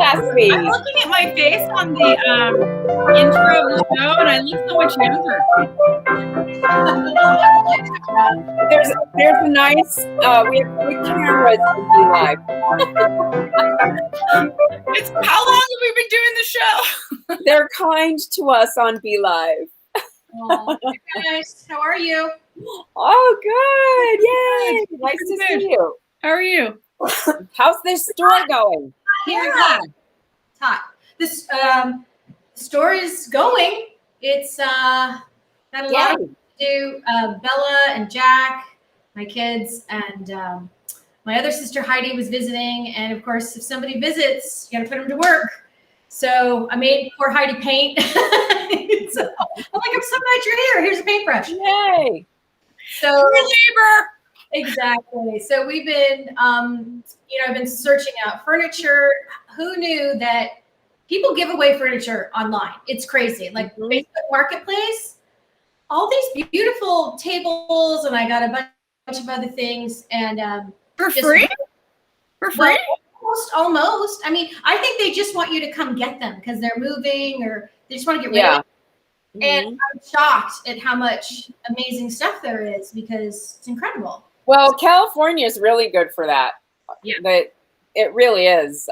Cassie. I'm looking at my face on the intro of the show, and I look so much younger. There's a nice, we have good cameras on Be Live. How long have we been doing the show? They're kind to us on Be Live. Oh, hey guys, how are you? Oh, good. Yay. Nice to see you. How are you? How's this store going? It's hot. This store is going. It's got a lot to do. Bella and Jack, my kids, and my other sister Heidi was visiting. And of course, if somebody visits, you got to put them to work. So I made poor Heidi paint. So, I'm like, I'm so glad you're here. Here's a paintbrush. Yay. So labor. Exactly. So we've been, I've been searching out furniture. Who knew that people give away furniture online? It's crazy. Like Facebook Marketplace, all these beautiful tables, and I got a bunch of other things. And for free? For free? Well, almost. I mean, I think they just want you to come get them because they're moving or they just want to get rid of it. And I'm shocked at how much amazing stuff there is because it's incredible. Well, California is really good for that. Yeah. But it really is.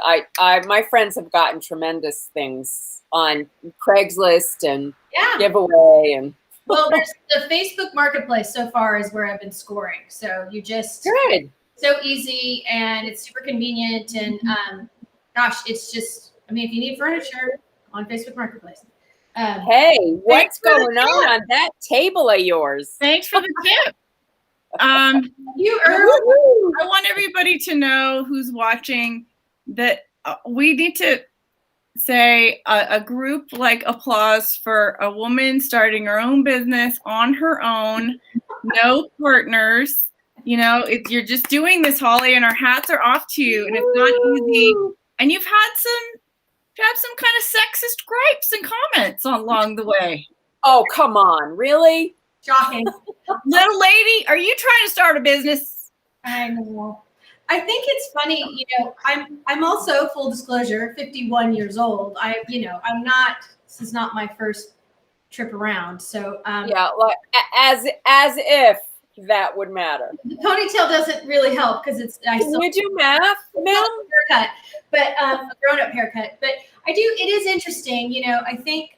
My friends have gotten tremendous things on Craigslist and giveaway and. Well, there's the Facebook Marketplace so far is where I've been scoring. So you just good. So easy and it's super convenient and gosh, it's just. I mean, if you need furniture on Facebook Marketplace. Hey, what's going on that table of yours? Thanks for the tip. I want everybody to know who's watching that we need to say a group like applause for a woman starting her own business on her own, no partners. You know, you're just doing this, Holly, and our hats are off to you, and it's not easy. And you've had some kind of sexist gripes and comments along the way. Oh, come on. Really? Shocking. Little lady, are you trying to start a business? I know. I think it's funny, I'm also, full disclosure, 51 years old. I'm not, this is not my first trip around. So like as if that would matter. The ponytail doesn't really help because Can you do math, ma'am? Haircut, but a grown-up haircut. But it is interesting, I think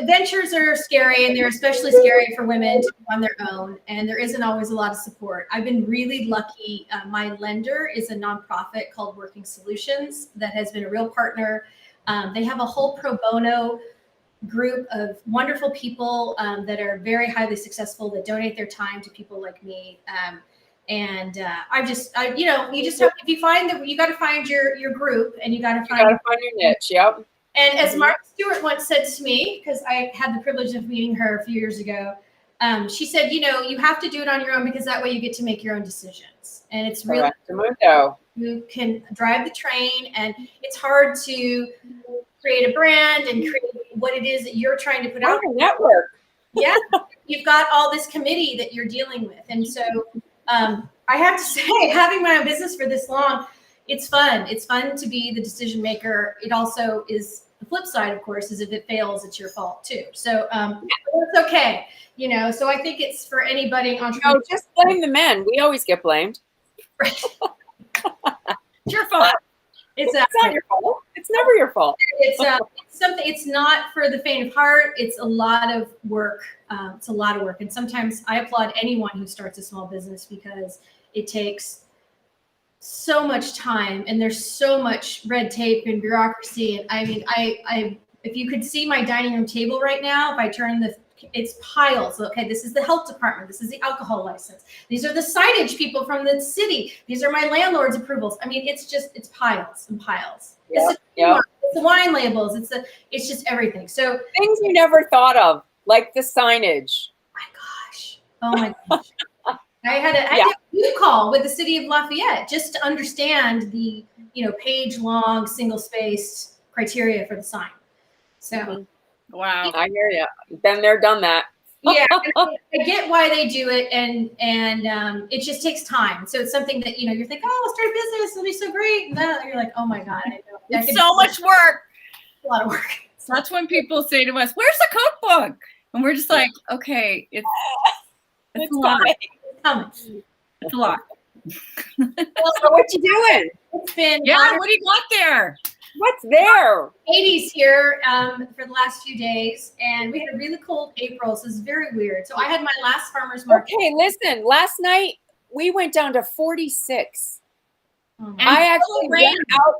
ventures are scary, and they're especially scary for women to go on their own, and there isn't always a lot of support. I've been really lucky. My lender is a nonprofit called Working Solutions that has been a real partner. They have a whole pro bono group of wonderful people that are very highly successful that donate their time to people like me. You just have, if you find that, you got to find your group, and you got to find your niche. Yep. And as Martha Stewart once said to me, because I had the privilege of meeting her a few years ago, she said, you have to do it on your own because that way you get to make your own decisions. And it's really, you can drive the train, and it's hard to create a brand and create what it is that you're trying to put out. Network. Yeah. You've got all this committee that you're dealing with. And so I have to say, having my own business for this long, it's fun. It's fun to be the decision maker. It also is the flip side, of course, is if it fails, it's your fault too. So it's okay. So I think it's for anybody entrepreneur. Just blame the men. We always get blamed. Right. It's your fault. It's not your fault. It's never your fault. It's something. It's not for the faint of heart. It's a lot of work. It's a lot of work. And sometimes I applaud anyone who starts a small business because it takes so much time and there's so much red tape and bureaucracy. And I mean, I if you could see my dining room table right now, if I turn it's piles. Okay, this is the health department. This is the alcohol license. These are the signage people from the city. These are my landlord's approvals. I mean, it's piles and piles. Yeah. It's the wine labels. It's just everything. So things you never thought of, like the signage. My gosh. Oh my gosh. I had a Zoom call with the city of Lafayette just to understand the page-long, single-spaced criteria for the sign. So, wow, I hear you. Been there, done that. Yeah, I get why they do it, and it just takes time. So it's something that you're thinking, oh, I'll start a business, it'll be so great, and then you're like, oh my god, I know. It's so much work. A lot of work. So that's when people say to us, "Where's the cookbook?" And we're just like, "Okay, it's a lot. It's coming. It's a lot." So what you doing? It's been What do you got there? What's there? 80s here for the last few days, and we had a really cold April, so it's very weird. So I had my last farmer's market. Okay, listen. Last night we went down to 46. And I actually went out.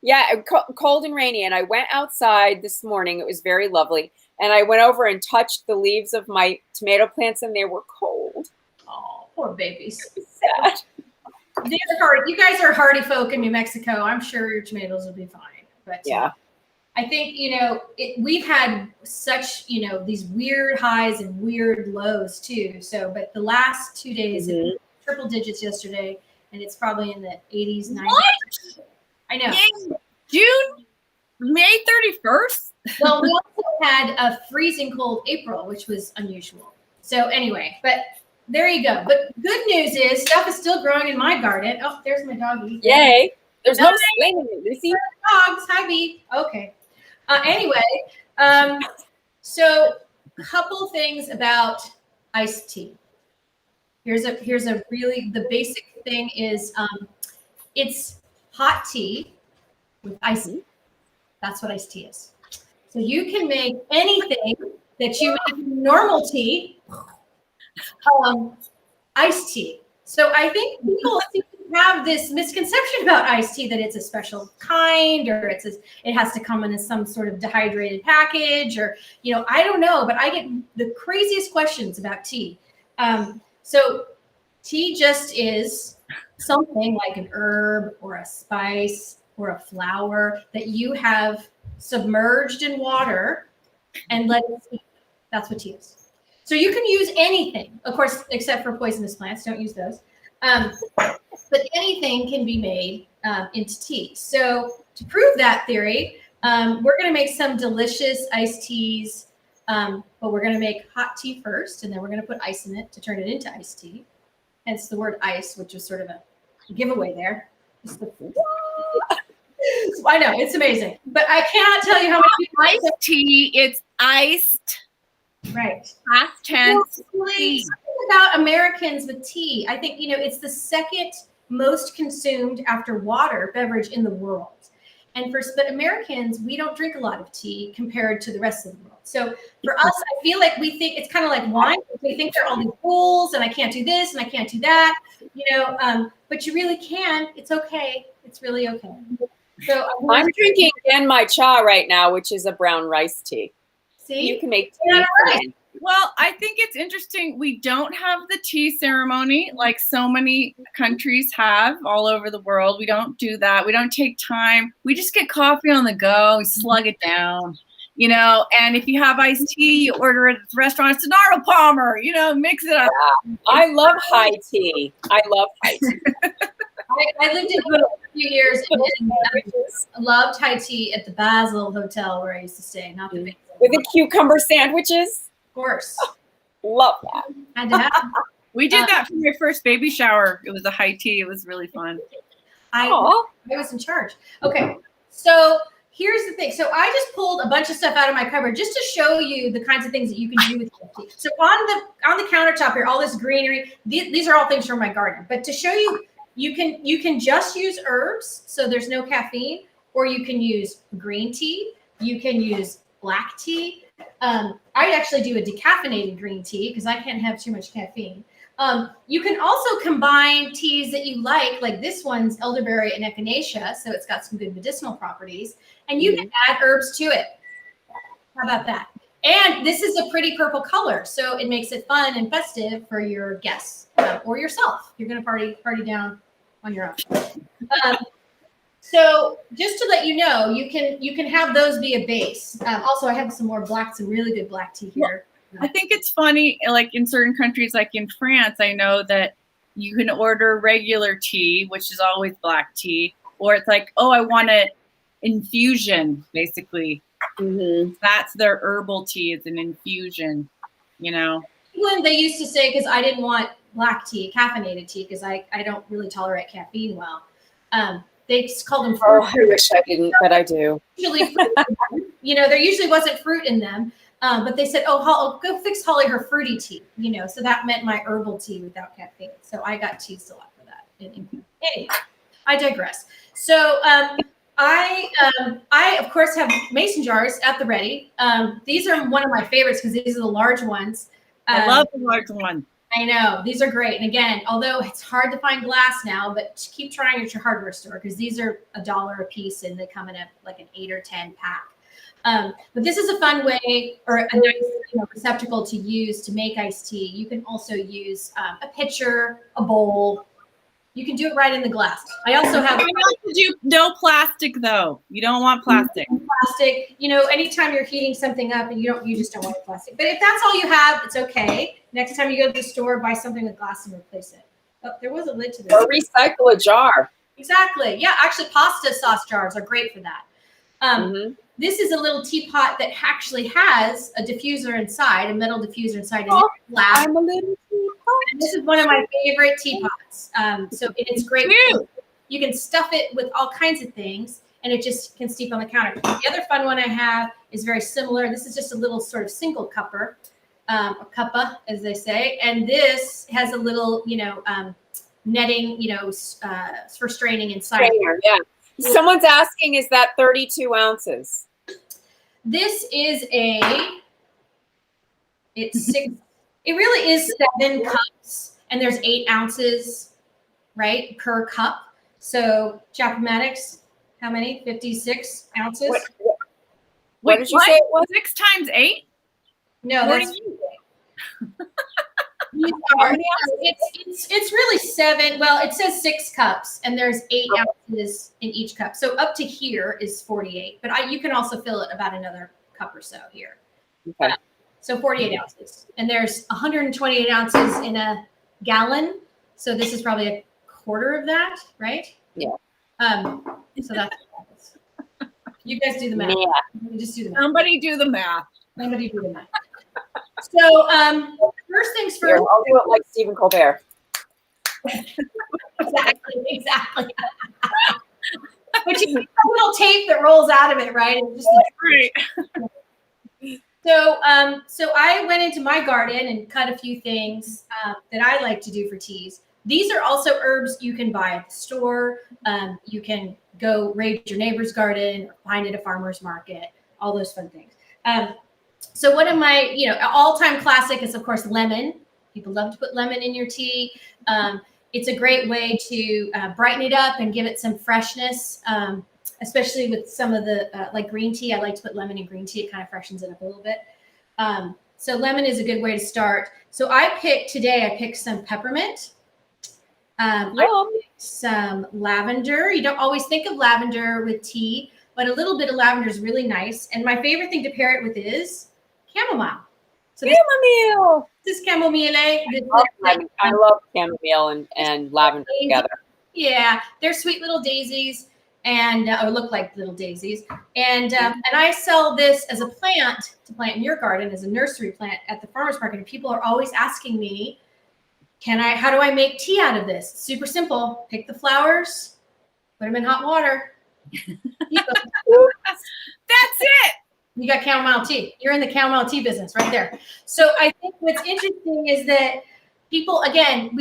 Yeah, cold and rainy, and I went outside this morning. It was very lovely, and I went over and touched the leaves of my tomato plants, and they were cold. Oh, poor babies. Sad. You guys are hardy folk in New Mexico. I'm sure your tomatoes will be fine. But yeah, I think we've had such these weird highs and weird lows too. So, but the last 2 days, it was triple digits yesterday, and it's probably in the 80s, 90s. What? I know. June, May 31st. Well, we also had a freezing cold April, which was unusual. So anyway, but there you go. But good news is stuff is still growing in my garden. Oh, there's my doggy. Yay. There's no explaining it, Lucy. Dogs. Hi, Bee. Okay. Anyway, so a couple things about iced tea. Here's a really, the basic thing is it's hot tea with iced tea. That's what iced tea is. So you can make anything that you make normal tea, iced tea. So I think people have this misconception about iced tea that it's a special kind, or it has to come in some sort of dehydrated package, or I don't know, but I get the craziest questions about tea. So tea just is something like an herb or a spice or a flower that you have submerged in water and let it steep. That's what tea is. So you can use anything, of course, except for poisonous plants. Don't use those. But anything can be made into tea. So to prove that theory, we're going to make some delicious iced teas, but we're going to make hot tea first, and then we're going to put ice in it to turn it into iced tea. Hence the word ice, which is sort of a giveaway there. I know, it's amazing. But I cannot tell you how many people iced tea, it's iced. Right. Past tense. Really, something about Americans with tea. I think, it's the second most consumed after water beverage in the world. But Americans, we don't drink a lot of tea compared to the rest of the world. So for us, I feel like we think it's kind of like wine. We think there are all these rules, and I can't do this and I can't do that, but you really can. It's okay. It's really okay. So I'm drinking my cha right now, which is a brown rice tea. See, you can make tea. Well, I think it's interesting. We don't have the tea ceremony like so many countries have all over the world. We don't do that. We don't take time. We just get coffee on the go. We slug it down, and if you have iced tea, you order it at the restaurant. It's an Arnold Palmer, mix it up. Yeah. I love high tea. I love high tea. I lived in Italy for a few years and loved high tea at the Basel Hotel where I used to stay. Not the big with the cucumber sandwiches. Of course. Love that. Had to have. We did that for my first baby shower. It was a high tea. It was really fun. I was in charge. Okay. So here's the thing. So I just pulled a bunch of stuff out of my cupboard just to show you the kinds of things that you can do with tea. So on the countertop here, all this greenery, these are all things from my garden. But to show you, you can just use herbs, so there's no caffeine, or you can use green tea. You can use black tea. I actually do a decaffeinated green tea because I can't have too much caffeine. You can also combine teas that you like this one's elderberry and echinacea, so it's got some good medicinal properties, and you can add herbs to it. How about that? And this is a pretty purple color, so it makes it fun and festive for your guests or yourself. You're going to party down on your own. So just to let you know, you can have those be a base. Also, I have some really good black tea here. Well, I think it's funny, like in certain countries, like in France, I know that you can order regular tea, which is always black tea, or it's like, oh, I want an infusion, basically. Mm-hmm. That's their herbal tea. It's an infusion. you know. When they used to say, because I didn't want black tea, caffeinated tea, because I don't really tolerate caffeine well. They just called them fruit. Oh, I wish I didn't, but I do. Usually, there usually wasn't fruit in them. But they said, oh, go fix Holly her fruity tea, so that meant my herbal tea without caffeine. So I got teased a lot for that. Anyway, I digress. So I of course have mason jars at the ready. These are one of my favorites because these are the large ones. I love the large one. I know, these are great. And again, although it's hard to find glass now, but keep trying at your hardware store because these are $1 a piece and they come in like an 8 or 10 pack. But this is a fun way or a nice receptacle to use to make iced tea. You can also use a pitcher, a bowl. You can do it right in the glass. I also have no plastic though. You don't want plastic. Plastic. Anytime you're heating something up and you just don't want plastic. But if that's all you have, it's okay. Next time you go to the store, buy something with glass and replace it. Oh, there was a lid to this. Or recycle a jar. Exactly. Yeah, actually pasta sauce jars are great for that. This is a little teapot that actually has a diffuser inside, a metal diffuser inside. Oh, I'm a little teapot. And this is one of my favorite teapots. So it's great. You can stuff it with all kinds of things, and it just can steep on the counter. The other fun one I have is very similar. This is just a little sort of single cupper, a cuppa, as they say. And this has a little, netting, for straining inside. Strainer, yeah. Someone's asking, is that 32 ounces? This is it's 6. It really is 7 cups, and there's 8 ounces, right, per cup. So, Japomatics, how many? 56 ounces. What did you say it was? 6 times 8? No, that's it's really 7. Well, it says 6 cups, and there's 8 ounces in each cup. So up to here is 48, but you can also fill it about another cup or so here. Okay. So 48 ounces, and there's 128 ounces in a gallon. So this is probably a quarter of that, right? Yeah. So that's you guys do the math. Yeah. Just do the math. Somebody do the math. Somebody do the math. So first things first. I'll do it like Stephen Colbert. Exactly. But you get a little tape that rolls out of it, right? And just Right. So I went into my garden and cut a few things that I like to do for teas. These are also herbs you can buy at the store. You can go raid your neighbor's garden, or find at a farmer's market, all those fun things. So one of my, all-time classic is, of course, lemon. People love to put lemon in your tea. It's a great way to brighten it up and give it some freshness, especially with some of the, like green tea. I like to put lemon in green tea. It kind of freshens it up a little bit. So lemon is a good way to start. So I picked some peppermint. I picked some lavender. You don't always think of lavender with tea, but a little bit of lavender is really nice. And my favorite thing to pair it with is chamomile. So Chamomile. This is chamomile. I love chamomile and lavender together. Yeah, they're sweet little daisies, and or look like little daisies. And I sell this as a plant to plant in your garden, as a nursery plant at the farmer's market. And people are always asking me, how do I make tea out of this? Super simple. Pick the flowers, put them in hot water. That's it. You got chamomile tea. You're in the chamomile tea business right there. So I think what's interesting is that people, again,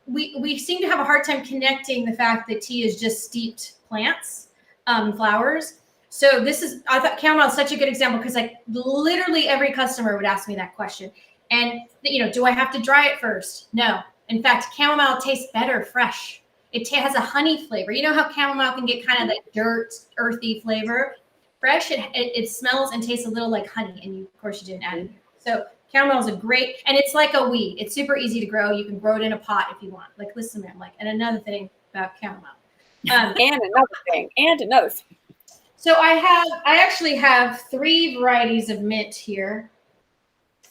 we seem to have a hard time connecting the fact that tea is just steeped plants, flowers. So I thought chamomile is such a good example because like literally every customer would ask me that question. And do I have to dry it first? No. In fact, chamomile tastes better fresh. It has a honey flavor. You know how chamomile can get kind of that dirt, earthy flavor? Fresh, it smells and tastes a little like honey, and of course you didn't add it. So chamomile is a great, and it's like a weed. It's super easy to grow. You can grow it in a pot if you want. Like listen, man. And another thing about chamomile. And another thing. So I actually have 3 varieties of mint here.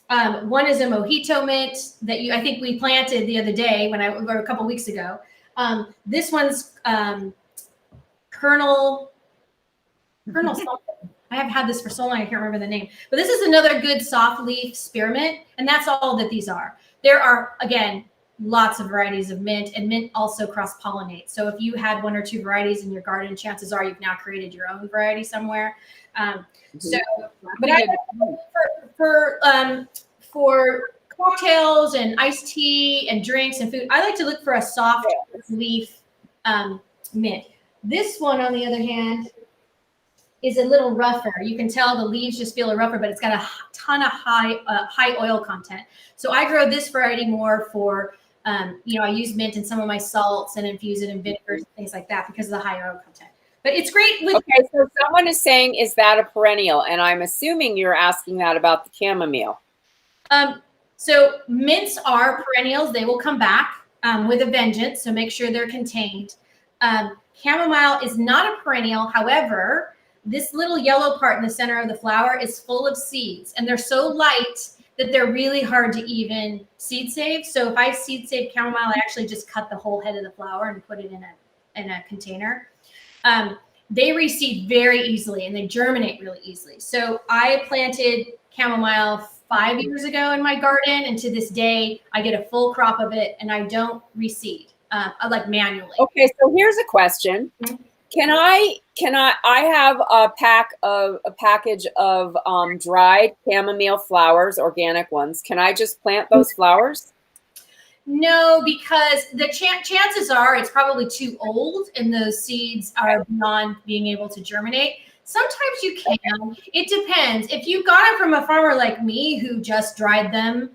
One is a mojito mint that I think we planted the other day or a couple weeks ago. This one's Colonel something. I have had this for so long, I can't remember the name. But this is another good soft leaf spearmint, and that's all that these are. There are, again, lots of varieties of mint, and mint also cross-pollinates. So if you had 1 or 2 varieties in your garden, chances are you've now created your own variety somewhere. But for cocktails and iced tea and drinks and food, I like to look for a soft leaf mint. This one, on the other hand, is a little rougher. You can tell the leaves just feel rougher, but it's got a ton of high oil content. So I grow this variety more for, I use mint in some of my salts and infuse it in vinegars and things like that because of the high oil content. But it's great with. Okay, so someone is saying, is that a perennial? And I'm assuming you're asking that about the chamomile. So mints are perennials. They will come back with a vengeance. So make sure they're contained. Chamomile is not a perennial. However, this little yellow part in the center of the flower is full of seeds, and they're so light that they're really hard to even seed save. So if I seed save chamomile, I actually just cut the whole head of the flower and put it in a container. They reseed very easily and they germinate really easily. So I planted chamomile 5 years ago in my garden, and to this day, I get a full crop of it, and I don't reseed. I like manually. Okay, so here's a question. Mm-hmm. I have a package of dried chamomile flowers, organic ones. Can I just plant those flowers? No, because the chances are it's probably too old and those seeds are beyond being able to germinate. Sometimes you can. It depends. If you got it from a farmer like me who just dried them,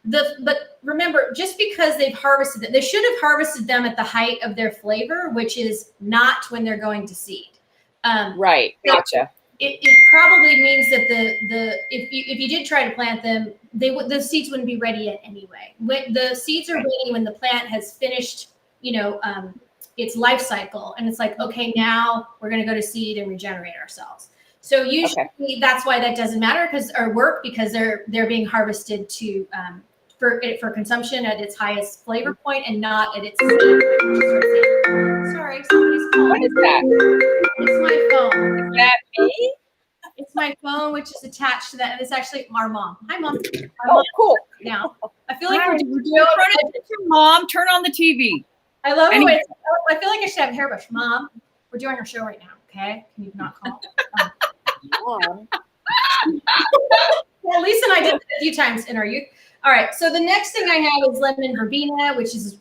but remember, just because they've harvested them, they should have harvested them at the height of their flavor, which is not when they're going to seed. Right. Gotcha. It probably means that if you did try to plant them, the seeds wouldn't be ready yet anyway. When the seeds are ready when the plant has finished, its life cycle, and it's like, okay, now we're going to go to seed and regenerate ourselves. So usually that's why that doesn't matter because they're being harvested to for consumption at its highest flavor point and not at its. Sorry, somebody's calling. What is that? It's my phone. Is that me? It's my phone, which is attached to that, and it's actually our mom. Hi, Mom. Cool. Now I feel like Hi, we're doing Mom, turn on the TV. I love it. I feel like I should have a hairbrush. Mom, we're doing our show right now. Okay, can you not call? Mom. Well, Lisa and I did it a few times in our youth. All right, so the next thing I have is lemon verbena, which is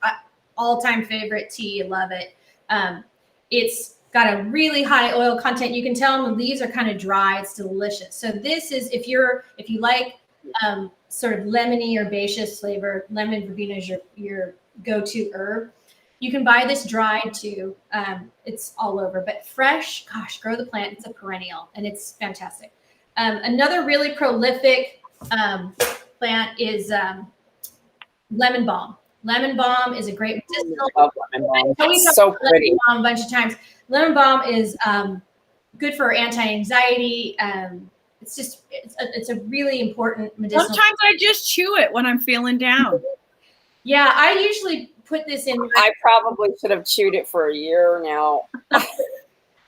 all-time favorite tea. I love it. It's got a really high oil content. You can tell the leaves are kind of dry. It's delicious. So this is if you like sort of lemony or herbaceous flavor, lemon verbena is your go-to herb. You can buy this dried too. It's all over, but fresh, gosh, grow the plant. It's a perennial and it's fantastic. Another really prolific plant is lemon balm. Lemon balm is a great medicinal. I love lemon balm. It's so pretty. Lemon balm a bunch of times. Lemon balm is good for anti-anxiety. It's a really important medicinal. Sometimes I just chew it when I'm feeling down. Yeah, I usually put this in. I probably should have chewed it for a year now.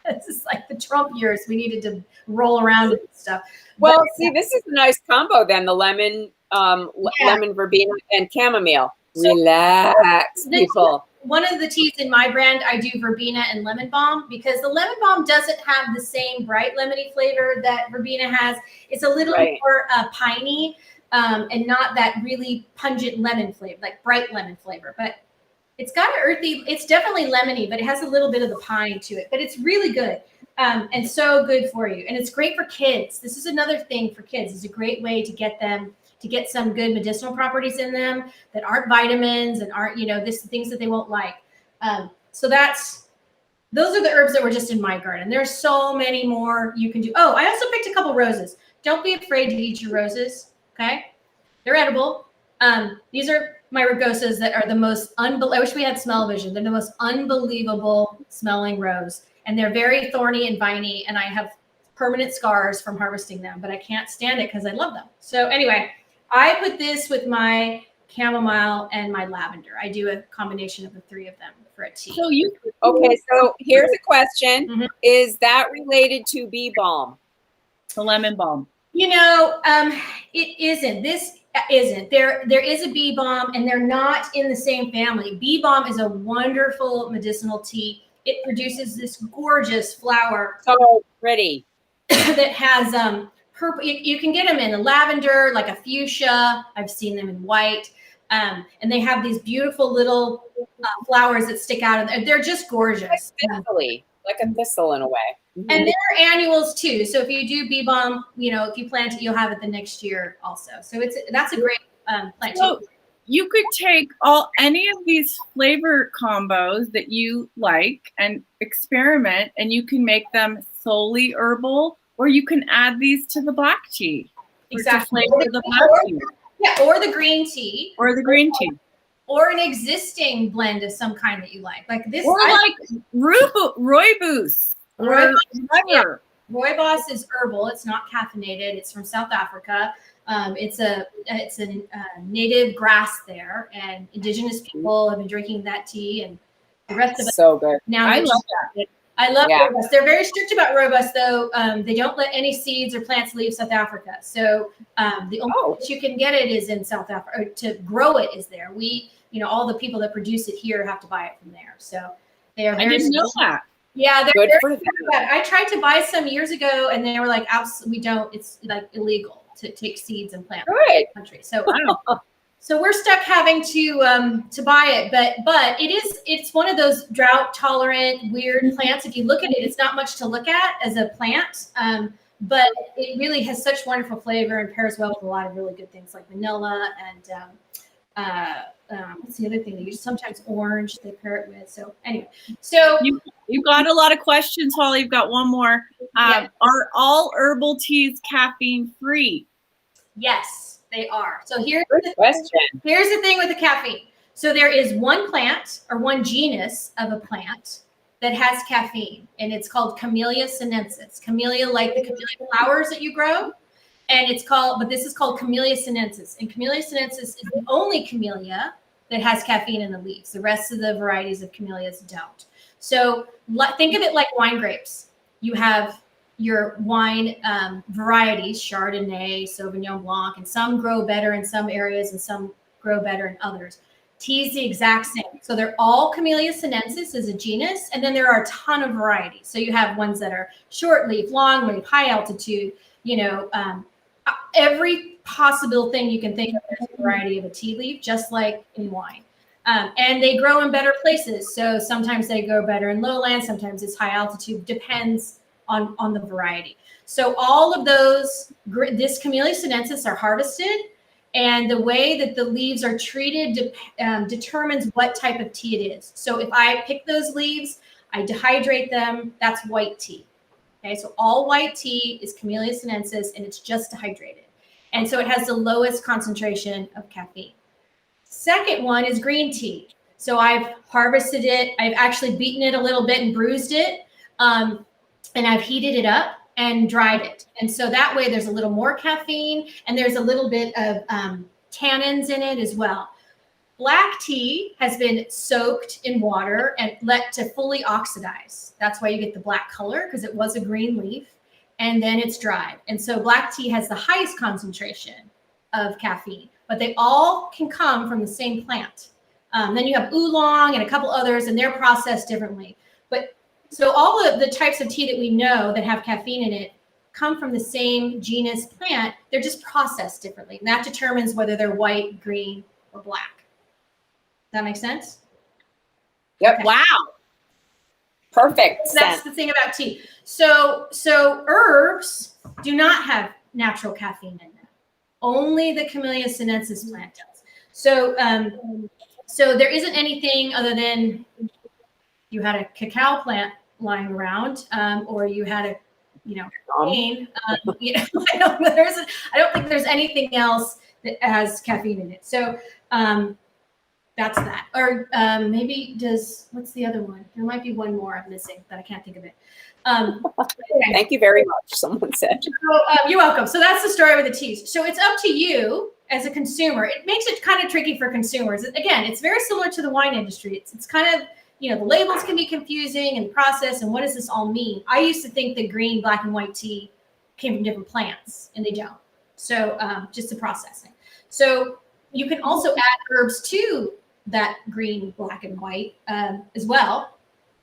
This is like the Trump years. We needed to roll around and stuff. Well, see, this is a nice combo then. The lemon, lemon verbena, and chamomile. So, relax, people. One of the teas in my brand, I do verbena and lemon balm because the lemon balm doesn't have the same bright lemony flavor that verbena has. It's a little more piney and not that really pungent lemon flavor, like bright lemon flavor. But it's got an earthy, it's definitely lemony, but it has a little bit of the pine to it. But it's really good and so good for you. And it's great for kids. This is another thing for kids. It's a great way to get them to get some good medicinal properties in them that aren't vitamins and aren't, things that they won't like. So those are the herbs that were just in my garden. There's so many more you can do. Oh, I also picked a couple roses. Don't be afraid to eat your roses. Okay. They're edible. These are my rugosas that are the most I wish we had smell vision. They're the most unbelievable smelling rose. And they're very thorny and viney. And I have permanent scars from harvesting them, but I can't stand it because I love them. So anyway, I put this with my chamomile, and my lavender. I do a combination of the 3 of them for a tea. So you Okay, so here's a question. Mhm. Is that related to bee balm? the lemon balm. You know, it isn't. This isn't. There is a bee balm, and they're not in the same family. Bee balm is a wonderful medicinal tea. It produces this gorgeous flower So pretty. that has purple. You can get them in lavender, like a fuchsia. I've seen them in white. And they have these beautiful little flowers that stick out of there. They're just gorgeous. Like a thistle in a way. And they're annuals too. So if you do bee balm, you know, if you plant it, you'll have it the next year also. So that's a great plant So too. you could take any of these flavor combos that you like and experiment, and you can make them solely herbal, or you can add these to the black tea. Exactly. To flavor the black tea. Yeah, or the green tea. Or the green tea. Or an existing blend of some kind that you like. Like this. Or like rooibos. Or whatever. Rooibos is herbal. It's not caffeinated. It's from South Africa. It's a native grass there, and indigenous people have been drinking that tea, and the rest of us. So good. Now I love that. I love rooibos. They're very strict about rooibos, though. They don't let any seeds or plants leave South Africa. So the only place you can get it is in South Africa. Or to grow it is there. All the people that produce it here have to buy it from there. So they are. I didn't know that. Yeah, they're Good very for them. bad. I tried to buy some years ago, and they were like, "We don't. It's like illegal to take seeds and plant Good. in the country." So, so we're stuck having to buy it. But it's one of those drought tolerant weird plants. If you look at it, it's not much to look at as a plant. But it really has such wonderful flavor and pairs well with a lot of really good things like vanilla and what's the other thing? They use sometimes orange they pair it with. So anyway, so you've got a lot of questions, Hollie. You've got one more. Are all herbal teas caffeine free? Yes, they are. So here's Good question. Here's the thing with the caffeine. So there is one plant or one genus of a plant that has caffeine, and it's called Camellia sinensis. Camellia, like the camellia flowers that you grow. And but this is called Camellia sinensis. And Camellia sinensis is the only camellia that has caffeine in the leaves. The rest of the varieties of camellias don't. So think of it like wine grapes. You have your wine varieties, Chardonnay, Sauvignon Blanc, and some grow better in some areas and some grow better in others. Tea is the exact same. So they're all Camellia sinensis as a genus, and then there are a ton of varieties. So you have ones that are short leaf, long leaf, high altitude, every possible thing you can think of as a variety of a tea leaf, just like in wine. And they grow in better places. So sometimes they grow better in lowlands, sometimes it's high altitude, depends on the variety. So all of this Camellia sinensis are harvested, and the way that the leaves are treated determines what type of tea it is. So if I pick those leaves, I dehydrate them, that's white tea. Okay, so all white tea is Camellia sinensis, and it's just dehydrated. And so it has the lowest concentration of caffeine. Second one is green tea. So I've harvested it. I've actually beaten it a little bit and bruised it. And I've heated it up and dried it. And so that way there's a little more caffeine, and there's a little bit of tannins in it as well. Black tea has been soaked in water and let to fully oxidize. That's why you get the black color, because it was a green leaf, and then it's dried. And so black tea has the highest concentration of caffeine, but they all can come from the same plant. Then you have oolong and a couple others, and they're processed differently. But so all of the types of tea that we know that have caffeine in it come from the same genus plant. They're just processed differently. And that determines whether they're white, green, or black. That makes sense? Yep. Okay. Wow. Perfect. That's the thing about tea. So herbs do not have natural caffeine in them. Only the Camellia sinensis plant does. So there isn't anything other than you had a cacao plant lying around, or you had a, cane. I don't think there's anything else that has caffeine in it. So that's that. Or maybe what's the other one? There might be one more I'm missing, but I can't think of it. Okay. Thank you very much, someone said. So, you're welcome. So that's the story with the teas. So it's up to you as a consumer. It makes it kind of tricky for consumers. Again, it's very similar to the wine industry. It's kind of, the labels can be confusing and the process and what does this all mean? I used to think that green, black, and white tea came from different plants, and they don't. So just the processing. So you can also add herbs to that green, black, and white as well.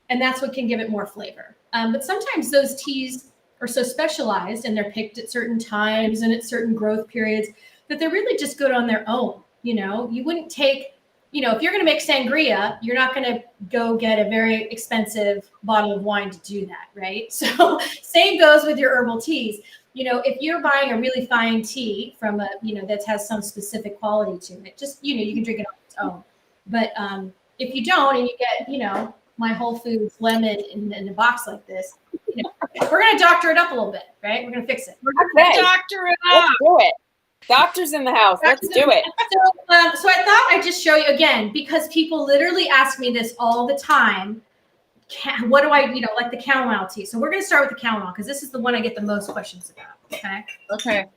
And that's what can give it more flavor. But sometimes those teas are so specialized and they're picked at certain times and at certain growth periods that they're really just good on their own. You wouldn't take, if you're going to make sangria, you're not going to go get a very expensive bottle of wine to do that, right? So same goes with your herbal teas. If you're buying a really fine tea from that has some specific quality to it, just, you can drink it on its own. But if you don't, and you get, my Whole Foods lemon in a box like this, we're going to doctor it up a little bit, right? We're going to fix it. We're going to doctor it up. Let's do it. Doctors in the house. Let's do it. So I thought I'd just show you again, because people literally ask me this all the time. What do I, like the chamomile tea? So we're going to start with the chamomile because this is the one I get the most questions about. Okay.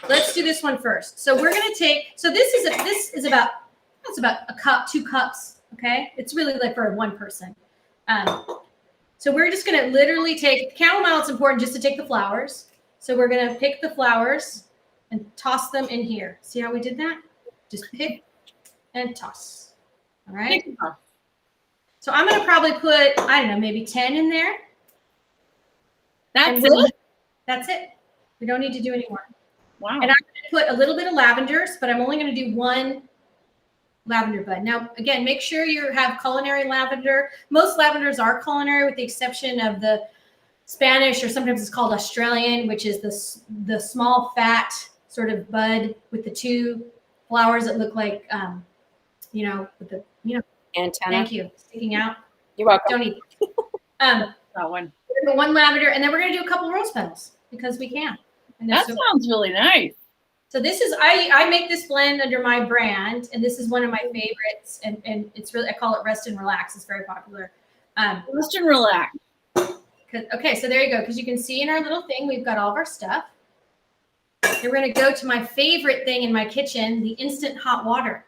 Let's do this one first. So we're going to take, so this is about a cup, 2 cups. Okay. It's really like for one person. So we're just going to literally take chamomile. It's important just to take the flowers. So we're going to pick the flowers and toss them in here. See how we did that? Just pick and toss. All right. So I'm going to probably put, I don't know, maybe 10 in there. That's it? That's it. We don't need to do any more. Wow. And I'm going to put a little bit of lavenders, but I'm only going to do 1 lavender bud. Now, again, make sure you have culinary lavender. Most lavenders are culinary with the exception of the Spanish, or sometimes it's called Australian, which is the small fat sort of bud with the 2 flowers that look like, with the, antenna. Thank you. Sticking out. You're welcome. Don't eat. That one. We're going to 1 lavender, and then we're going to do a couple rose petals because we can. And that sounds really nice. So this is, I make this blend under my brand, and this is one of my favorites, and it's really, I call it Rest and Relax. It's very popular. Rest and Relax. Okay, so there you go. Because you can see in our little thing, we've got all of our stuff. And we're going to go to my favorite thing in my kitchen, the instant hot water.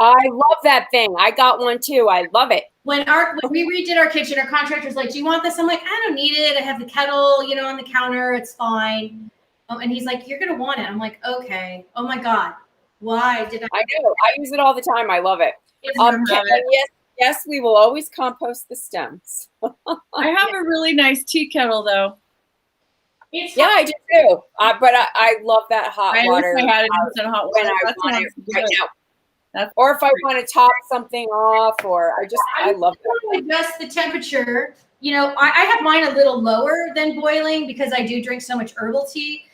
I love that thing. I got one too. I love it. When we redid our kitchen, our contractor's like, do you want this? I'm like, I don't need it. I have the kettle, on the counter. It's fine. And he's like, you're going to want it. I'm like, okay. Oh my God. Why did I know. I use it all the time. I love it. Yes, we will always compost the stems. I have a really nice tea kettle though. I do too. But I love that hot water. I had it in hot water. When I want it right now. Or if I want to top something off, or I love it. Adjust the temperature. I have mine a little lower than boiling because I do drink so much herbal tea.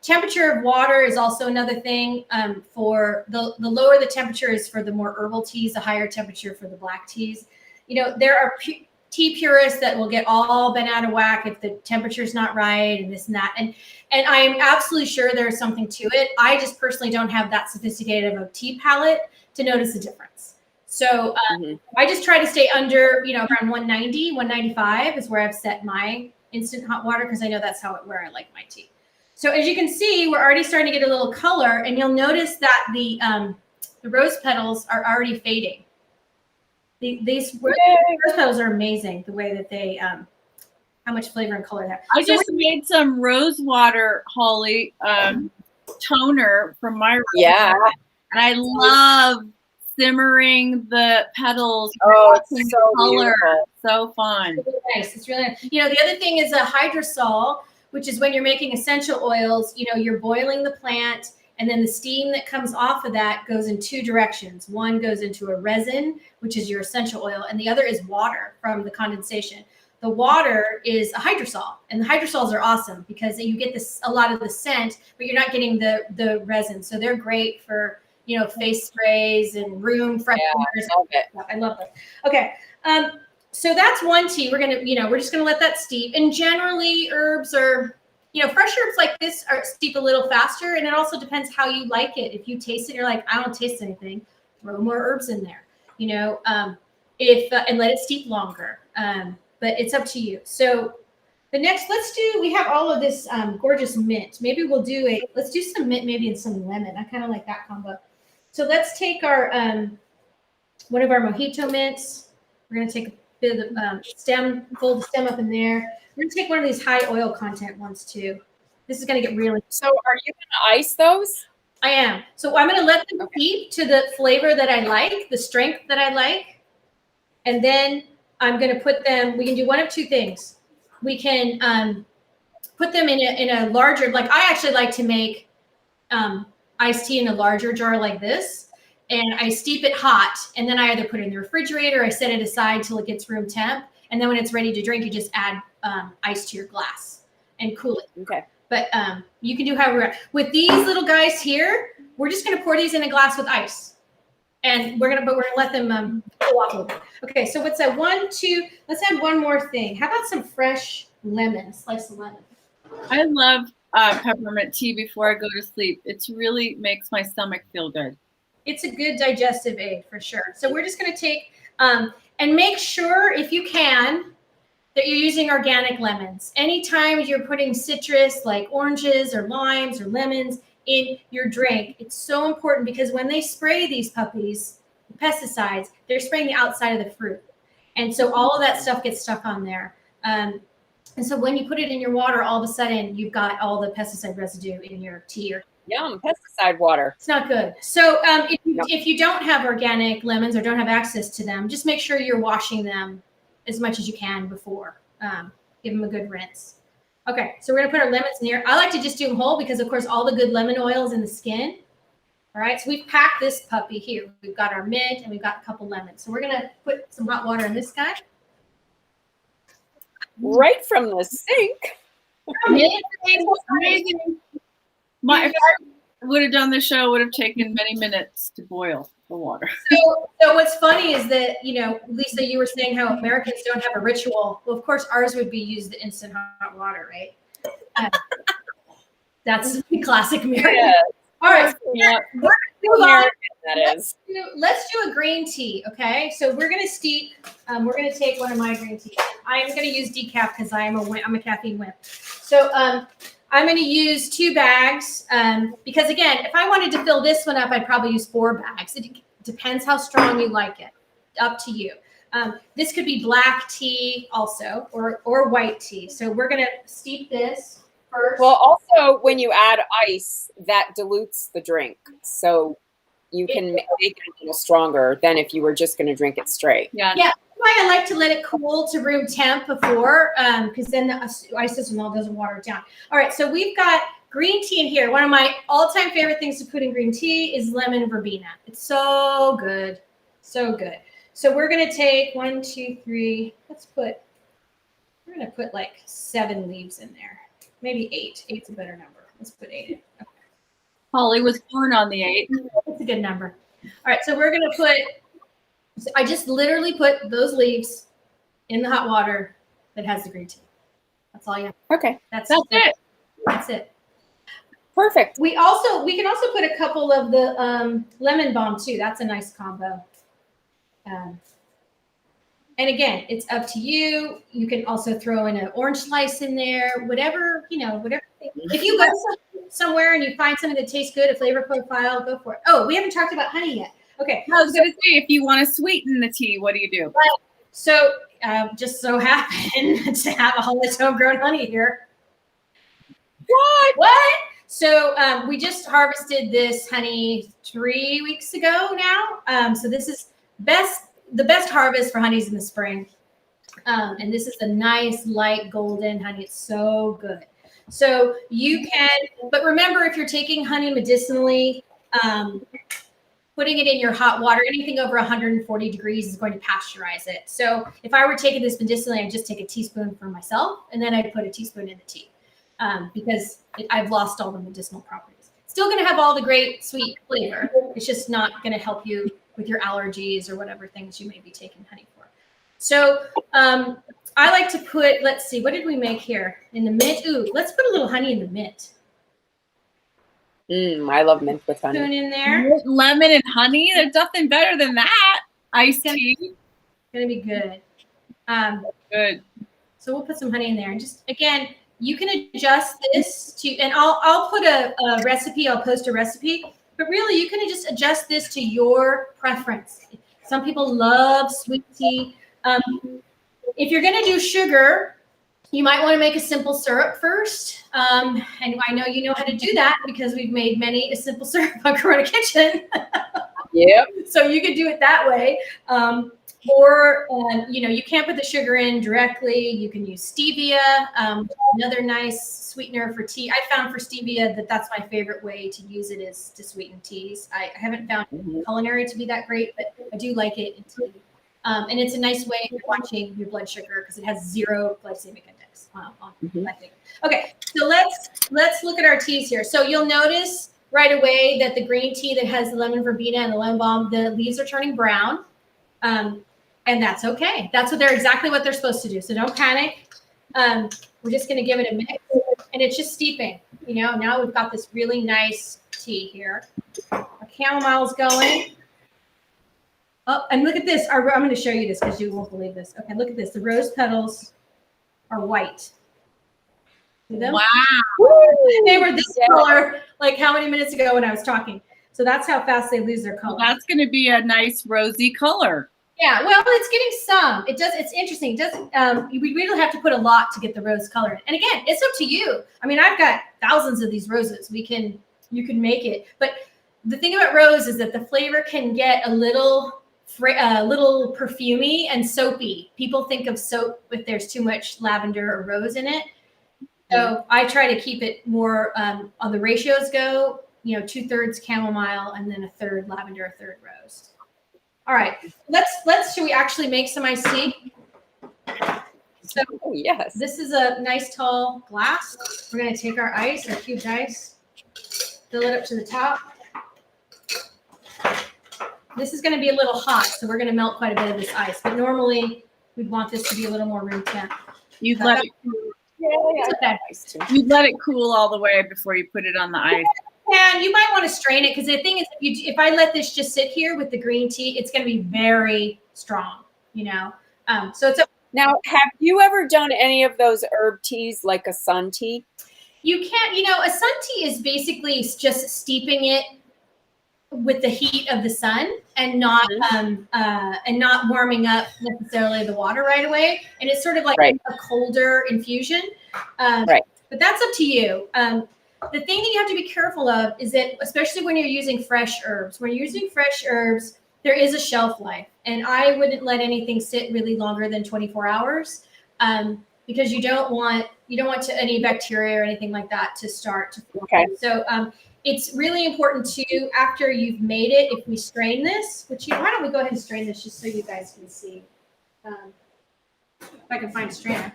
Temperature of water is also another thing. For the lower the temperature is for the more herbal teas, the higher temperature for the black teas. There are tea purists that will get all bent out of whack if the temperature is not right and this and that. And I am absolutely sure there's something to it. I just personally don't have that sophisticated of a tea palette to notice the difference. So I just try to stay under, around 190, 195 is where I've set my instant hot water because I know that's where I like my tea. So as you can see, we're already starting to get a little color, and you'll notice that the rose petals are already fading. These rose petals are amazing, the way that they, how much flavor and color they have. I just made some rose water, Hollie, toner from my room. Yeah. And I love simmering the petals. Oh, it's so color. Beautiful. So fun. It's really nice. It's really nice. The other thing is a hydrosol, which is when you're making essential oils, you're boiling the plant, and then the steam that comes off of that goes in 2 directions. One goes into a resin, which is your essential oil, and the other is water from the condensation. The water is a hydrosol, and the hydrosols are awesome because you get a lot of the scent, but you're not getting the resin. So they're great for, face sprays and room fresheners. I love it. Okay. So that's one tea. We're going to, we're just going to let that steep. And generally herbs are, fresh herbs like this are steep a little faster, and it also depends how you like it. If you taste it, you're like, I don't taste anything, throw more herbs in there, and let it steep longer. But it's up to you. So the next, we have all of this gorgeous mint. Maybe let's do some mint, maybe and some lemon. I kind of like that combo. So let's take our, one of our mojito mints. We're going to take a bit of the fold the stem up in there. We're going to take one of these high oil content ones too. This is going to get really. So are you going to ice those? I am. So I'm going to let them steep to the flavor that I like, the strength that I like. And then I'm going to put them, we can do one of two things. We can put them in a larger, like I actually like to make iced tea in a larger jar like this. And I steep it hot. And then I either put it in the refrigerator, I set it aside till it gets room temp. And then when it's ready to drink, you just add ice to your glass and cool it. Okay. But you can do however. With these little guys here, we're just going to pour these in a glass with ice. And we're gonna let them cool off a little bit. Okay, so what's that? 1, 2. Let's add one more thing. How about some fresh lemon? A slice of lemon. I love peppermint tea before I go to sleep. It really makes my stomach feel good. It's a good digestive aid for sure. So we're just gonna take and make sure, if you can, that you're using organic lemons. Anytime you're putting citrus like oranges or limes or lemons in your drink, it's so important because when they spray these puppies, pesticides, they're spraying the outside of the fruit. And so all of that stuff gets stuck on there. And so when you put it in your water, all of a sudden you've got all the pesticide residue in your tea. Yum, pesticide water. It's not good. So if you don't have organic lemons or don't have access to them, just make sure you're washing them as much as you can before. Give them a good rinse. Okay, so we're gonna put our lemons in here. I like to just do them whole because of course all the good lemon oil is in the skin. All right, so we've packed this puppy here. We've got our mint and we've got a couple lemons. So we're gonna put some hot water in this guy. Right from the sink. Amazing. If I would have done the show, it would have taken many minutes to boil the water. So what's funny is that, Lisa, you were saying how Americans don't have a ritual. Well, of course, ours would be use the instant hot water, right? That's classic American. Yeah. All right. Yeah. Let's do a green tea, okay? So we're gonna steep. We're gonna take one of my green teas. I'm gonna use decaf because I'm a caffeine wimp. So I'm gonna use 2 bags because again, if I wanted to fill this one up, I'd probably use 4 bags. It depends how strong you like it. Up to you. This could be black tea also, or white tea. So we're gonna steep this first. Well, also when you add ice, that dilutes the drink, so you can make it a little stronger than if you were just going to drink it straight. Yeah. That's why I like to let it cool to room temp before, because then the ice doesn't water it down. All right, so we've got green tea in here. One of my all-time favorite things to put in green tea is lemon verbena. It's so good, so good. So we're gonna take 1, 2, 3. We're gonna put like 7 leaves in there, maybe 8. 8's a better number. Let's put 8 in. Okay. Holly was born on the 8. That's a good number. All right, so we're gonna I just literally put those leaves in the hot water that has the green tea. That's all you have. Okay. That's it. That's it. Perfect. We can also put a couple of the lemon balm too. That's a nice combo. And again, it's up to you. You can also throw in an orange slice in there, whatever. If you go somewhere and you find something that tastes good, a flavor profile, go for it. Oh, we haven't talked about honey yet. Okay. I was going to say, if you want to sweeten the tea, what do you do? So just so happen to have a Hollie homegrown honey here. What? So we just harvested this honey 3 weeks ago now. So this is the best harvest for honeys in the spring. And this is a nice light golden honey. It's so good. So you can, but remember, if you're taking honey medicinally, putting it in your hot water, anything over 140 degrees is going to pasteurize it. So if I were taking this medicinally, I'd just take a teaspoon for myself, and then I'd put a teaspoon in the tea because I've lost all the medicinal properties. Still going to have all the great sweet flavor. It's just not going to help you with your allergies or whatever things you may be taking honey for. So I like to put, let's see, what did we make here? In the mint, ooh, let's put a little honey in the mint. I love mint with honey. Spoon in there. Lemon and honey, there's nothing better than that. Iced tea. Gonna be good. Good. So we'll put some honey in there. And just, again, you can adjust this to, and I'll put a recipe, I'll post a recipe, but really you can just adjust this to your preference. Some people love sweet tea. If you're gonna do sugar, you might want to make a simple syrup first. And I know you know how to do that because we've made many a simple syrup on Corona Kitchen. Yep. So you could do it that way. Or, you can't put the sugar in directly. You can use stevia, another nice sweetener for tea. I found for stevia that's my favorite way to use it is to sweeten teas. I haven't found culinary to be that great, but I do like it in tea. And it's a nice way of watching your blood sugar because it has 0 glycemic index. I think. Okay, so let's look at our teas here. So you'll notice right away that the green tea that has the lemon verbena and the lemon balm, the leaves are turning brown. And that's okay. They're exactly what they're supposed to do. So don't panic. We're just going to give it a mix, and it's just steeping. Now we've got this really nice tea here. Our chamomile's going. Oh, and look at this. I'm going to show you this because you won't believe this. Okay, look at this. The rose petals are white. See them? Wow. They were this color like how many minutes ago when I was talking. So that's how fast they lose their color. Well, that's going to be a nice rosy color. Yeah, well, it's getting some. It's interesting. It doesn't. We really have to put a lot to get the rose color. And again, it's up to you. I mean, I've got thousands of these roses. You can make it. But the thing about rose is that the flavor can get a little perfumey and soapy. People think of soap if there's too much lavender or rose in it. So I try to keep it more on the ratios go. 2/3 chamomile and then 1/3 lavender, 1/3 rose. All right, should we actually make some iced tea? So yes, this is a nice tall glass. We're gonna take our ice, our cubed ice, fill it up to the top. This is gonna be a little hot, so we're gonna melt quite a bit of this ice, but normally we'd want this to be a little more room temp. You'd let it cool all the way before you put it on the ice. And you might want to strain it because the thing is, if I let this just sit here with the green tea, it's going to be very strong, So it's now. Have you ever done any of those herb teas like a sun tea? You can't. A sun tea is basically just steeping it with the heat of the sun and not warming up necessarily the water right away. And it's sort of like a colder infusion. But that's up to you. The thing that you have to be careful of is that, especially when you're using fresh herbs, there is a shelf life. And I wouldn't let anything sit really longer than 24 hours because you don't want any bacteria or anything like that to start to form. Okay. So it's really important too, after you've made it, if we strain this, why don't we go ahead and strain this just so you guys can see. If I can find a strainer.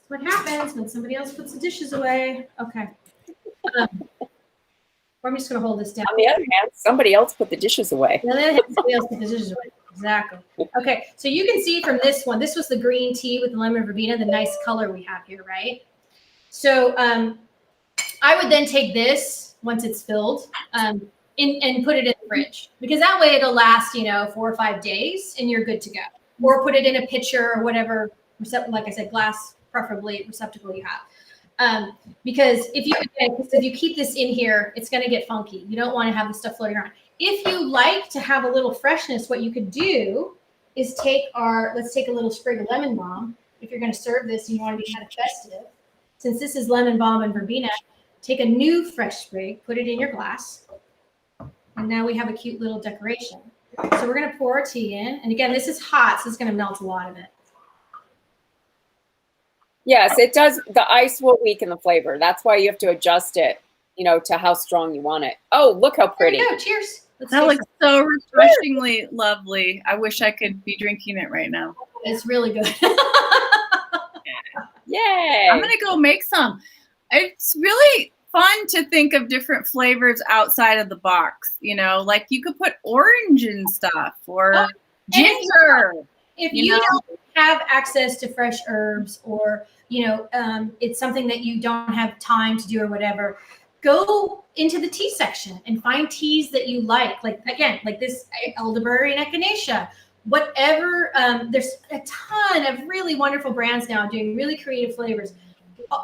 What happens when somebody else puts the dishes away? Okay. I'm just going to hold this down. On the other hand, somebody else put the dishes away. Somebody else put the dishes away. Exactly. Okay. So you can see from this one, this was the green tea with the lemon verbena, the nice color we have here, right? So I would then take this once it's filled and put it in the fridge because that way it'll last, 4 or 5 days and you're good to go. Or put it in a pitcher or whatever, like I said, glass, preferably receptacle you have. Because if you keep this in here, it's going to get funky. You don't want to have the stuff floating around. If you like to have a little freshness, what you could do is let's take a little sprig of lemon balm. If you're going to serve this and you want to be kind of festive, since this is lemon balm and verbena, take a new fresh sprig, put it in your glass. And now we have a cute little decoration. So we're going to pour our tea in. And again, this is hot, so it's going to melt a lot of it. Yes, it does. The ice will weaken the flavor. That's why you have to adjust it, to how strong you want it. Oh, look how pretty. There you go. Cheers. That looks so refreshingly lovely. I wish I could be drinking it right now. It's really good. Yay. I'm going to go make some. It's really fun to think of different flavors outside of the box. Like you could put orange and stuff or ginger. If you have access to fresh herbs, or it's something that you don't have time to do or whatever, go into the tea section and find teas that you like this elderberry and echinacea, whatever. There's a ton of really wonderful brands now doing really creative flavors.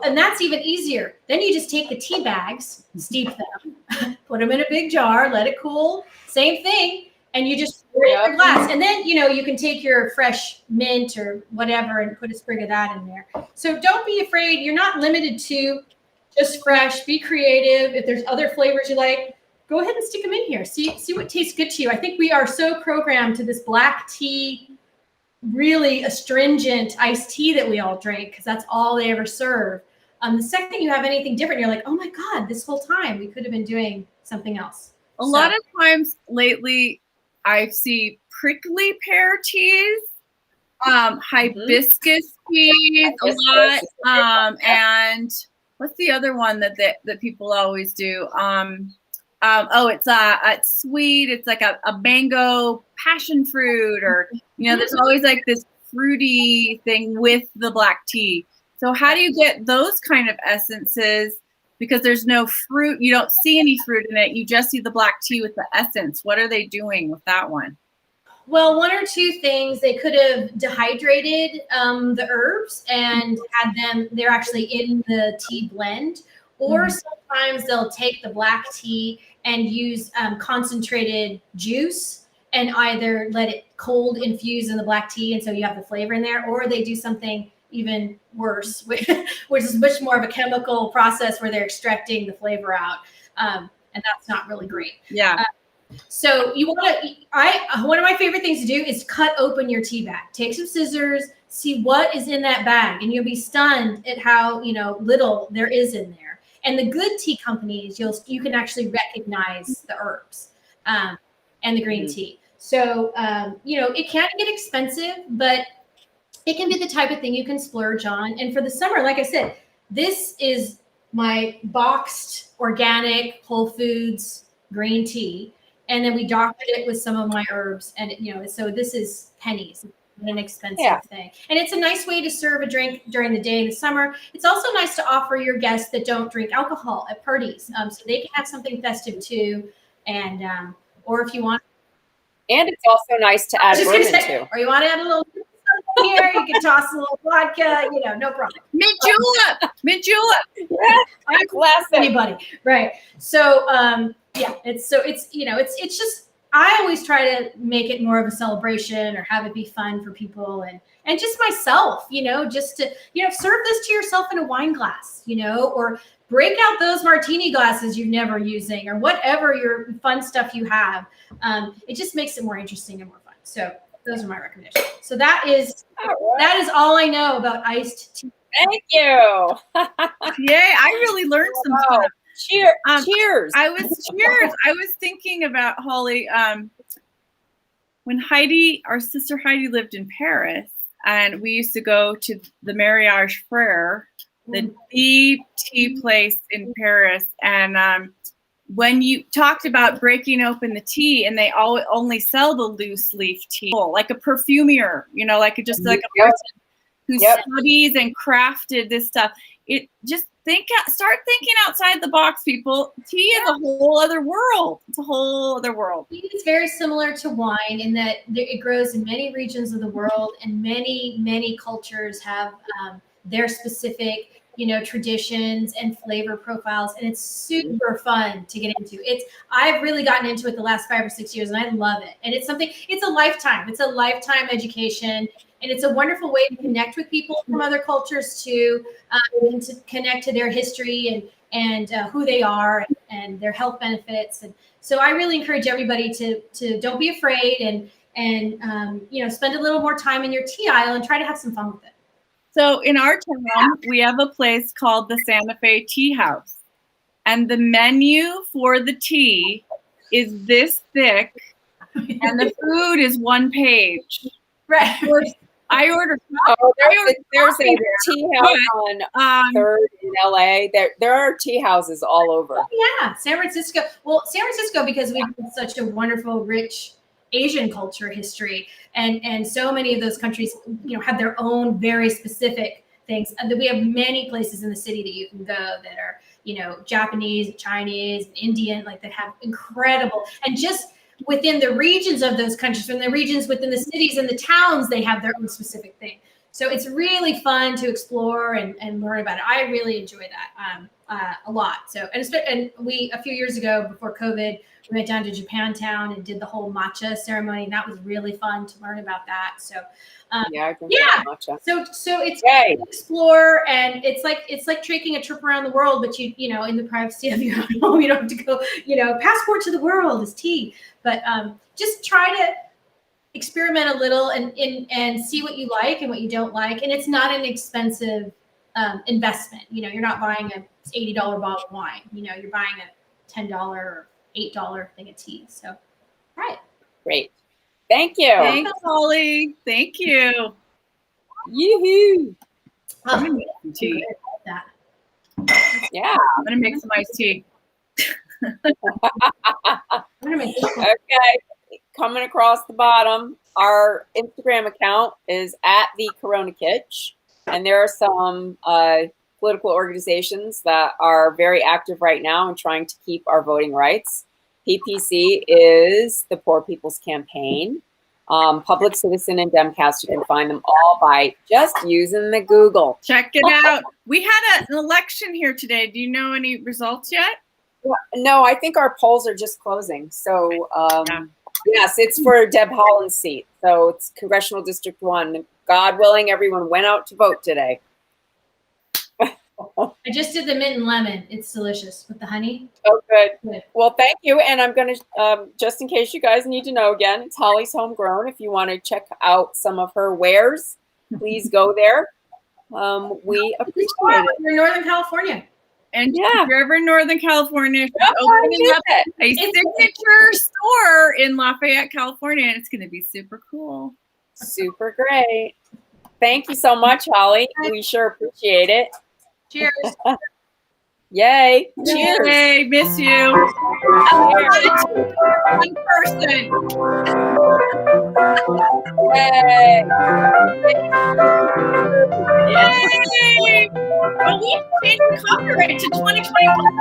And that's even easier. Then you just take the tea bags, steep them, put them in a big jar, let it cool. Same thing. And you just pour it in your glass. And then, you can take your fresh mint or whatever and put a sprig of that in there. So don't be afraid. You're not limited to just fresh. Be creative. If there's other flavors you like, go ahead and stick them in here. See what tastes good to you. I think we are so programmed to this black tea, really astringent iced tea that we all drink because that's all they ever serve. The second you have anything different, you're like, oh my God, this whole time we could have been doing something else. A lot of times lately, I see prickly pear teas, hibiscus teas a lot, and what's the other one that people always do? It's sweet. It's like a mango passion fruit, or there's always like this fruity thing with the black tea. So how do you get those kind of essences? Because there's no fruit, you don't see any fruit in it. You just see the black tea with the essence. What are they doing with that one? Well, one or two things. They could have dehydrated the herbs and had them, they're actually in the tea blend. Or sometimes they'll take the black tea and use concentrated juice and either let it cold infuse in the black tea, and so you have the flavor in there, or they do something even worse, which is much more of a chemical process where they're extracting the flavor out, and that's not really great. Yeah. So you want to, one of my favorite things to do is cut open your tea bag. Take some scissors, see what is in that bag, and you'll be stunned at how little there is in there. And the good tea companies, you can actually recognize the herbs and the green tea. So it can get expensive, but it can be the type of thing you can splurge on. And for the summer, like I said, this is my boxed organic Whole Foods green tea. And then we doctored it with some of my herbs. And, so this is pennies, an expensive thing. And it's a nice way to serve a drink during the day in the summer. It's also nice to offer your guests that don't drink alcohol at parties. So they can have something festive too. And, or if you want. And it's also nice to add bourbon too. Or you want to add a little here, you can toss a little vodka, no problem. Mint julep. Yeah, classic. Anybody, right? So, it's just, I always try to make it more of a celebration or have it be fun for people and just myself, just to, serve this to yourself in a wine glass, or break out those martini glasses you're never using or whatever your fun stuff you have. It just makes it more interesting and more fun. So those are my recommendations. So that is all I know about iced tea. Thank you. Yay! I really learned some stuff. Cheers. I was thinking about Hollie. When our sister Heidi lived in Paris, and we used to go to the Mariage Frere, the tea place in Paris, and when you talked about breaking open the tea, and they only sell the loose leaf tea, like a perfumer, like a person who studies and crafted this stuff. It just start thinking outside the box, people. Tea is a whole other world. It's a whole other world. Tea is very similar to wine in that it grows in many regions of the world, and many cultures have their specific traditions and flavor profiles, and it's super fun to get into. I've really gotten into it the last 5 or 6 years, and I love it. And it's a lifetime. It's a lifetime education, and it's a wonderful way to connect with people from other cultures too, and to connect to their history and who they are and their health benefits. And so I really encourage everybody to don't be afraid and spend a little more time in your tea aisle and try to have some fun with it. So in our town, we have a place called the Santa Fe Tea House. And the menu for the tea is this thick, and the food is 1 page. Right. I ordered. There's a tea house on 3rd in LA. There are tea houses all over. Oh, yeah, San Francisco. Well, San Francisco, because we have such a wonderful, rich Asian culture history, and so many of those countries, have their own very specific things. And we have many places in the city that you can go that are, Japanese, Chinese, Indian, like that have incredible, and just within the regions of those countries, from the regions within the cities and the towns, they have their own specific thing. So it's really fun to explore and learn about it. I really enjoy that a lot. So, and we, a few years ago before COVID, we went down to Japantown and did the whole matcha ceremony. And that was really fun to learn about that. So, yeah. Matcha. So it's fun to explore, and it's like taking a trip around the world, but in the privacy of your own home. You don't have to go, passport to the world is tea. But just try to experiment a little and see what you like and what you don't like. And it's not an expensive investment. You're not buying a $80 bottle of wine. You're buying a $10 or $8 thing of tea. So, right. Great. Thank you. Thanks, Hollie. Thank you. Yoo-hoo. I'm gonna make some tea. Yeah. I'm gonna make some iced tea. Okay. Coming across the bottom, our Instagram account is at the Corona Kitsch, and there are some political organizations that are very active right now and trying to keep our voting rights. PPC is the Poor People's Campaign. Public Citizen and Demcast, you can find them all by just using the Google. Check it out. We had an election here today. Do you know any results yet? No, I think our polls are just closing. So, yes, it's for Deb Holland's seat. So it's Congressional District 1. God willing, everyone went out to vote today. I just did the mint and lemon. It's delicious with the honey. Oh, good. Well, thank you. And I'm going to, just in case you guys need to know again, it's Hollie's Homegrown. If you want to check out some of her wares, please go there. We appreciate it. You're in Northern California. And if you're ever in Northern California, she's opening up a signature store in Lafayette, California, and it's going to be super cool. Super great. Thank you so much, Hollie. We sure appreciate it. Cheers. Yay. Cheers. Yay. Miss you. One person. Yay. Yay. Well, we changed the copyright to 2021.